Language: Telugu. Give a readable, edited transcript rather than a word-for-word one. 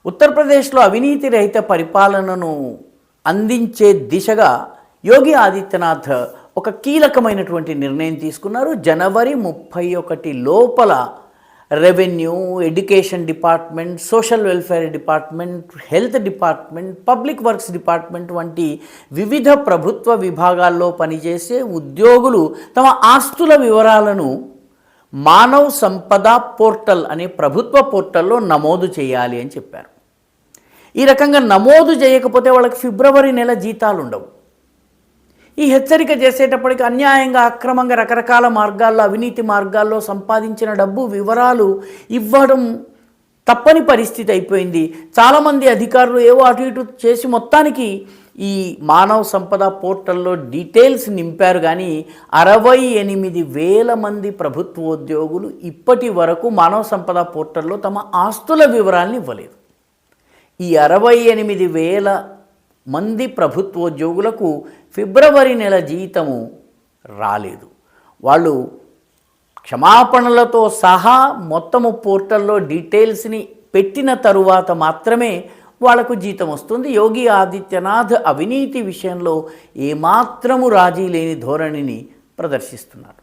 ఉత్తరప్రదేశ్లో అవినీతి రహిత పరిపాలనను అందించే దిశగా యోగి ఆదిత్యనాథ్ ఒక కీలకమైనటువంటి నిర్ణయం తీసుకున్నారు. జనవరి 31 లోపల revenue, education department, social welfare department, health department, public works department వంటి వివిధ ప్రభుత్వ విభాగాల్లో పనిచేసే ఉద్యోగులు తమ ఆస్తుల వివరాలను మానవ్ సంపద పోర్టల్ అనే ప్రభుత్వ పోర్టల్లో నమోదు చేయాలి అని చెప్పారు. ఈ రకంగా నమోదు చేయకపోతే వాళ్ళకి ఫిబ్రవరి నెల జీతాలు ఉండవు. ఈ హెచ్చరిక చేసేటప్పటికి అన్యాయంగా, అక్రమంగా, రకరకాల మార్గాల్లో, అవినీతి మార్గాల్లో సంపాదించిన డబ్బు వివరాలు ఇవ్వడం తప్పని పరిస్థితి అయిపోయింది. చాలామంది అధికారులు ఏవో అటు ఇటు చేసి మొత్తానికి ఈ మానవ సంపద పోర్టల్లో డీటెయిల్స్ నింపారు. కానీ 68,000 మంది ప్రభుత్వోద్యోగులు ఇప్పటి వరకు మానవ సంపద పోర్టల్లో తమ ఆస్తుల వివరాలను ఇవ్వలేదు. ఈ 68,000 మంది ప్రభుత్వోద్యోగులకు ఫిబ్రవరి నెల జీతము రాలేదు. వాళ్ళు క్షమాపణలతో సహా మొత్తము పోర్టల్లో డీటెయిల్స్ని పెట్టిన తరువాత మాత్రమే వాళ్లకు జీతం వస్తుంది. యోగి ఆదిత్యనాథ్ అవినీతి విషయంలో ఏమాత్రము రాజీ లేని ధోరణిని ప్రదర్శిస్తున్నారు.